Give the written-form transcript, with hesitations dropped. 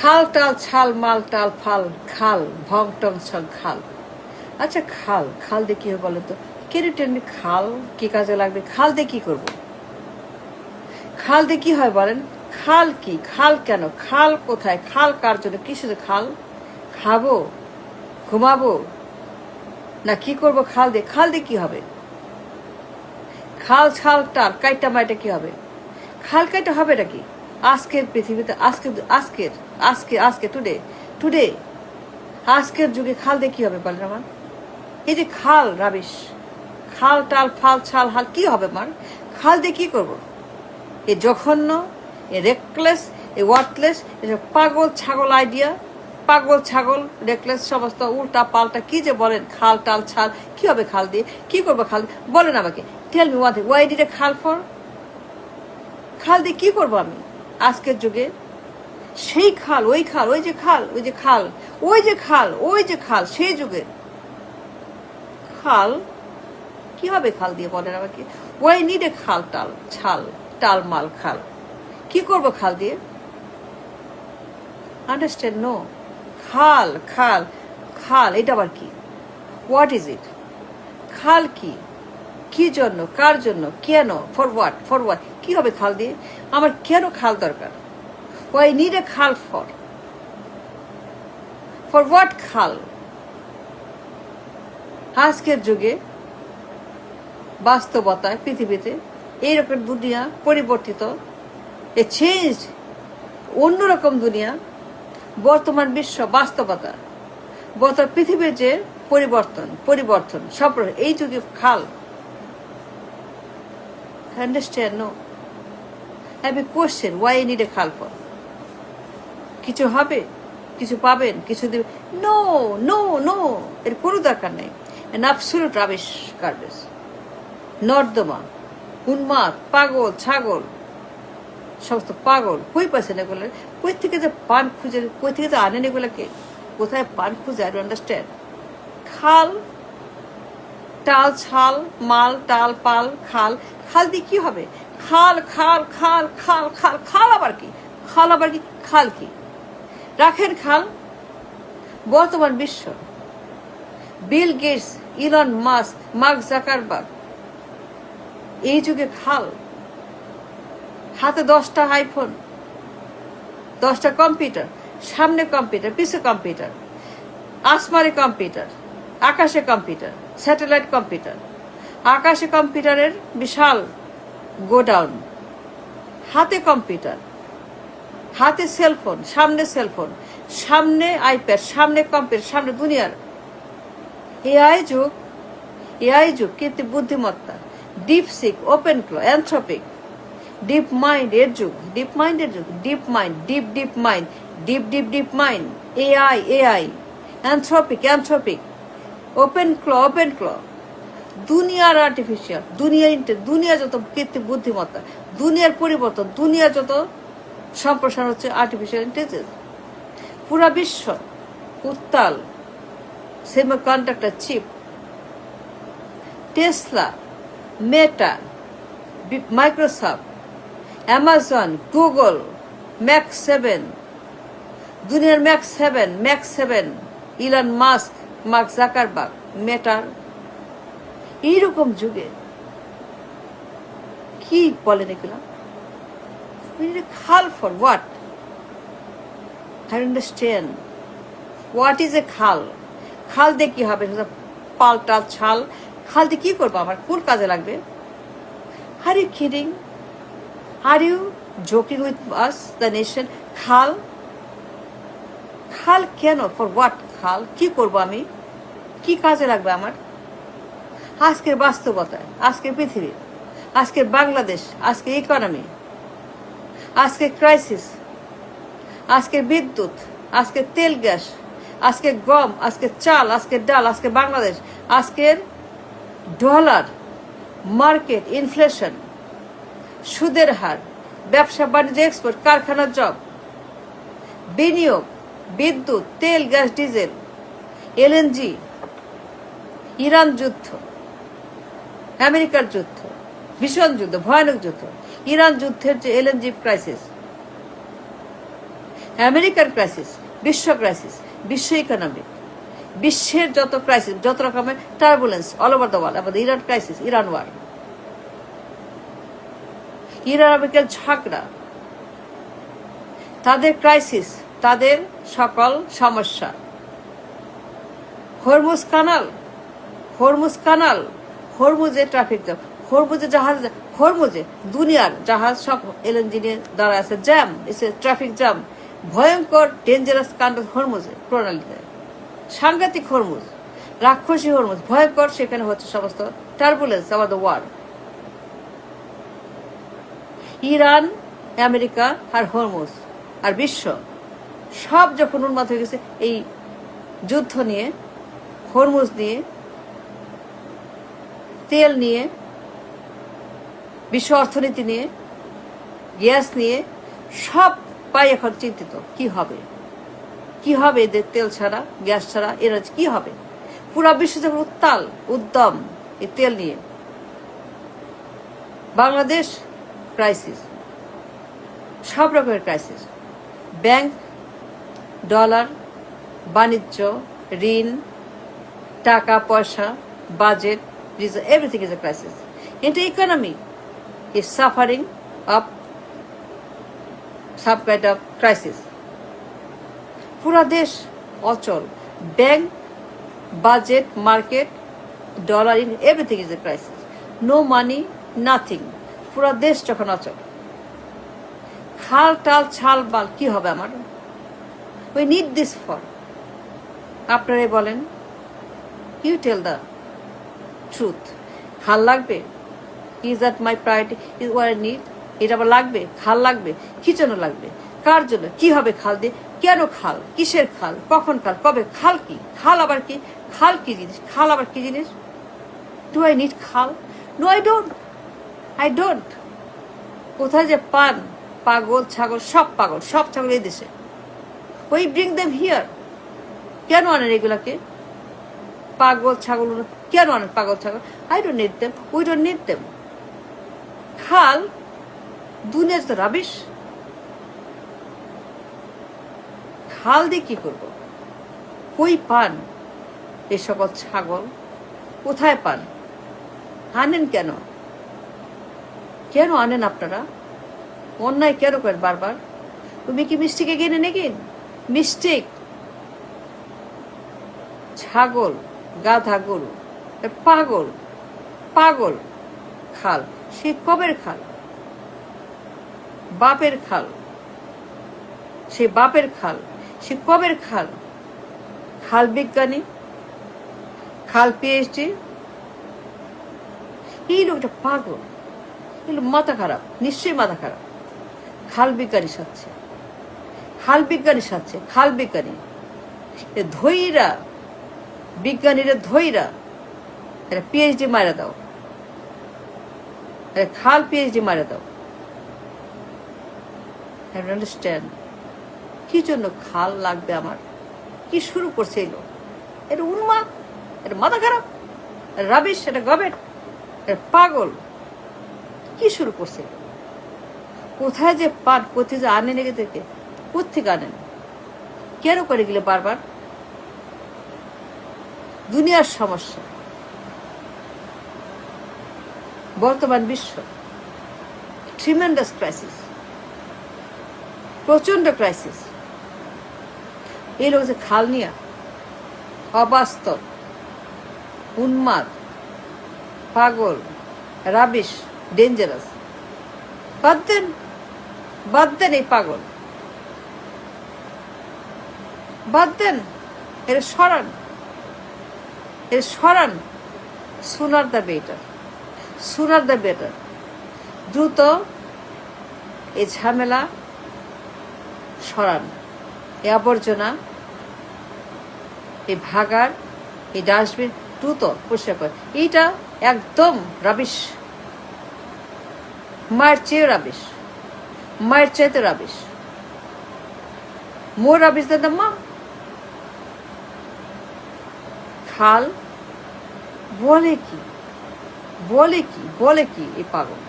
খাল টাল ছাল মাল টাল ফাল খাল ভং টং ছং খাল। আচ্ছা খাল, খাল দিয়ে কি হবে বলো তো? কেরিটেন খাল কি কাজে লাগবে? খাল দিয়ে কি করবো? খাল দিয়ে কি হয় বলেন? খাল কি? খাল কেন? খাল কোথায়? খাল কার জন্য? কিসের খাল? খাবো, ঘুমাবো, না কি করবো খাল দিয়ে? খাল দিয়ে কি হবে? খাল ছাল টাল কাইটা মাইটা কি হবে? খাল কাইটা হবে নাকি? আজকের পৃথিবীতে আজকে টুডে টুডে আজকের যুগে খাল দিয়ে কি হবে বলেন আমার? এই যে খাল রাবিশ, খাল টাল ফাল ছাল হাল কি হবে আমার? খাল দিয়ে কি করবো? এই জঘন্য, এই রেকলেস, এই ওয়ার্থলেস, এসব পাগল ছাগল আইডিয়া, পাগল ছাগল রেকলেস সমস্ত উল্টা পাল্টা কি যে বলেন। খাল টাল ছাল কি হবে? খাল দিয়ে কি করবো? খাল বলেন আমাকে, tell me one thing, why did a খাল ফর? খাল দিয়ে কি করবো আমি আজকের যুগে? সেই খাল, ওই খাল, ওই যে খাল, ওই যে খাল, ওই যে খাল, ওই যে খাল, সেই যুগে খাল কি হবে? খাল দিয়ে বলেন আমাকে, ওয়াই নিড এ খাল টাল ছাল টাল মাল খাল কি করবো খাল দিয়ে? আন্ডারস্ট্যান্ড? নো। খাল খাল খাল এটা আবার কি? What is it? খাল কি? কি জন্য? কার জন্য? কেন? For what? For what? কি হবে খাল দিয়ে? আমার কেন খাল দরকার? ওয়াই নিড এ খাল ফর হোয়াট খাল? আজকের যুগে বাস্তবতায় পৃথিবীতে এইরকম দুনিয়া পরিবর্তিত, এ চেঞ্জ, অন্যরকম দুনিয়া, বর্তমান বিশ্ব বাস্তবতা, বর্তমান পৃথিবীর যে পরিবর্তন সব এই যুগে খাল। Understand? No. Have a question, why need a খাল ফর? কিছু হবে, কিছু পাবেন, কিছু দেবে? নো নো নো, এর কোনো দরকার নেই। এন অ্যাবসলিউট রাবিশ গার্বেজ, নর্দমা, উন্মাদ, পাগল ছাগল, সমস্ত পাগল। কই পাচ্ছেন এগুলো? কই থেকে যে পান খুঁজে, কই থেকে যে আনেন এগুলোকে? কোথায় পান খুঁজে? I don't understand. খাল টাল ছাল মাল টাল পাল খাল, খাল দিয়ে কি হবে? খাল খাল খাল খাল খাল খাল আবার কি? খাল আবার কি? খাল কি? রাখেন খাল। বর্তমান বিশ্ব, Bill Gates, Elon Musk, Mark Zuckerberg, এই যুগে খাল। হাতে 10টা আইফোন, 10টা কম্পিউটার, সামনে কম্পিউটার, পিছে কম্পিউটার, আসমানে কম্পিউটার, আকাশে কম্পিউটার, স্যাটেলাইট কম্পিউটার, আকাশে কম্পিউটারের বিশাল গোডাউন, হাতে কম্পিউটার, হাতে সেলফোন, সামনে সেলফোন, সামনে আইপ্যাড, সামনে কম্পিউটার, সামনে দুনিয়ার এআই যুগ, কৃত্রিম বুদ্ধিমত্তা, DeepSeek, OpenClaw, Anthropic, DeepMind এর যুগ, ডিপ মাইন্ডের যুগ, DeepMind, DeepMind, DeepMind, AI, Anthropic, OpenClaw, দুনিয়ার আর্টিফিশিয়াল, দুনিয়া যত কৃত্রিম বুদ্ধিমত্তা, দুনিয়ার পরিবর্তন, দুনিয়ার যত সম্প্রসারণ হচ্ছে আর্টিফিশিয়াল ইন্টেলিজেন্স। পুরা বিশ্ব উত্তাল, semiconductor chip, Tesla, Meta, Microsoft, Amazon, Google, Max 7, দুনিয়ার Max 7, Elon Musk, Mark Zuckerberg, মেটার। এইরকম যুগে কি বলেন এগুলো? খাল for what? I understand. What is a খাল? খাল দিয়ে কি হবে? পাল্টা ছাল, খাল দিয়ে কি করবো? আমার কোন কাজে লাগবে? Are you kidding? Are you joking with us the nation? খাল কেন? ফর হোয়াট খাল? কি করবো আমি? কি কাজে লাগবে আমার? আজকের বাস্তবতায়, আজকের পৃথিবী, আজকের বাংলাদেশ, আজকের ইকোনমি, আজকের ক্রাইসিস, আজকের বিদ্যুৎ, আজকের তেল গ্যাস, আজকের গম, আজকের চাল, আজকের ডাল, আজকের বাংলাদেশ, আজকের ডলার, মার্কেট, ইনফ্লেশন, সুদের হার, ব্যবসা বাণিজ্য, এক্সপোর্ট, কারখানার জব, বিনিয়োগ, বিদ্যুৎ, তেল গ্যাস ডিজেল, এলএনজি, ইরান যুদ্ধ, আমেরিকার যুদ্ধ, ভীষণ যুদ্ধ, ভয়ানক যুদ্ধ, ইরান যুদ্ধের যে এলএনজি ক্রাইসিস, আমেরিকার ক্রাইসিস, বিশ্ব ক্রাইসিস, বিশ্ব ইকোনমিক, বিশ্বের যত ক্রাইসিস, যত রকমের turbulence all over the world, আমাদের Iran crisis, Iran war, Iran আমেরিকার ঝগড়া, তাদের ক্রাইসিস, তাদের সকল সমস্যা, হরমুজ কানাল, হরমুজ কানাল, হরমুজে ট্রাফিক জ্যাম, হরমুজে জাহাজ, হরমুজে দুনিয়ার জাহাজ সব এলএনজি নিয়ে দাঁড়ায় আছে, জ্যাম, ট্রাফিক জ্যাম, ভয়ঙ্কর ডেঞ্জারাস কাণ্ড হরমুজে প্রণালীতে, সাংঘাতিক হরমুজ, রাক্ষসী হরমুজ, ভয়ঙ্কর, সেখানে হচ্ছে সমস্ত turbulence over the world. Iran, America আর হরমুজ আর বিশ্ব সব যখন উন্মাদ হয়ে গেছে এই যুদ্ধ নিয়ে, হরমুজ নিয়ে, তেল নিয়ে, বিশ্ব অর্থনীতি নিয়ে, গ্যাস নিয়ে, সব পাই এখন চিন্তিত কি হবে, কি হবে এদের তেল ছাড়া, গ্যাস ছাড়া, এরা কি হবে। পুরা বিশ্ব যখন উত্তাল উদ্যম এই তেল নিয়ে। বাংলাদেশ ক্রাইসিস, সব রকমের ক্রাইসিস, ব্যাংক, ডলার, বাণিজ্য, ঋণ, টাকা পয়সা, budget, everything is a crisis. কিন্তু economy is suffering of some kind of crisis. পুরা দেশ অচল, bank, budget, market, dollar, in everything is a crisis, no money, nothing, পুরা দেশ যখন অচল। খাল টাল ছাল বাল কি হবে আমার, উই নিড দিস ফর, আপনারাই বলেন, ইউ টেল দ্য ট্রুথ, খাল লাগবে, is that my priority, is our need, এটা আবার লাগবে, খাল লাগবে, কি জন্য লাগবে, কার জন্য, কি হবে খাল দিয়ে, কেন খাল, কিসের খাল, কখন খাল, কবে খাল, কি খাল, আবার কি খাল, কি জিনিস খাল, আবার কি জিনিস, ডু আই নিড খাল, no I don't, I don't. কোথায় যে পান, পাগল ছাগল, সব পাগল, সব ছাগল এই দেশে, ওই ব্রিং দেম হিয়ার, কেন আনেন এগুলাকে, পাগল ছাগল কেন আনেন, পাগল ছাগল, I don't need them, we don't need them. খাল দুনিয়ার তো রাবিশ, খাল দিয়ে কি করবো, কই পান এ সকল ছাগল, কোথায় পান, আনেন কেন, কেন আনেন আপনারা, অন্যায় কেন করেন বারবার, তুমি কি mistake again and again, mistake, ছাগল, গাধা, গরু, পাগল, পাগল, খাল, সে কবের খাল, বাপের খাল, সে বাপের খাল, সে কবের খাল, খাল বিজ্ঞানী, খাল পিএইচডি, এই লোকটা পাগল, এই লোক মাথা খারাপ, নিশ্চয়ই মাথা খারাপ, খাল বিজ্ঞানী সাথে, খাল বিজ্ঞানী সাথে, খাল বিজ্ঞানী ধৈরা, বিজ্ঞানীরা ধৈরা পিএইচডি মারা দাও, খাল পিএইচডি মারা দাও, আই ডোন্ট আন্ডারস্ট্যান্ড কি জন্য খাল লাগবে আমার, কি শুরু করছে এলো, এটা উন্মাদ, এটা মাথা খারাপ, রাবিশ, এটা গবেট, এটা পাগল, কি শুরু করছে, কোথায় যে পান, কোথায় যে আনেন, এগে থেকে কোথেকে আনেন, কেন করে গেলে বারবার, দুনিয়ার সমস্যা, বর্তমান বিশ্ব ট্রিমেন্ডাস ক্রাইসিস, প্রচন্ড ক্রাইসিস, এই লোক যে খাল নিয়া অবাস্তব, উন্মাদ, পাগল, রাবিশ, ডেঞ্জারাস, বাদ দেন, বাদ দেন এই পাগল, বাদ দেন, এর সরান, এর সরান, sooner the better, sooner the better, দ্রুত এই ঝামেলা সরান, এই আবর্জনা, এই ভাগার, এই ডাস্টবিন দ্রুত পরিষ্কার করে, এইটা একদম রাবিশ, মায়ের চেয়ে রাবিশ, মায়ের চাইতে রাবিশ, মোর রাবিশ দেন মা। খাল বলে কি, বলে কি, বলে কি এই পাগল।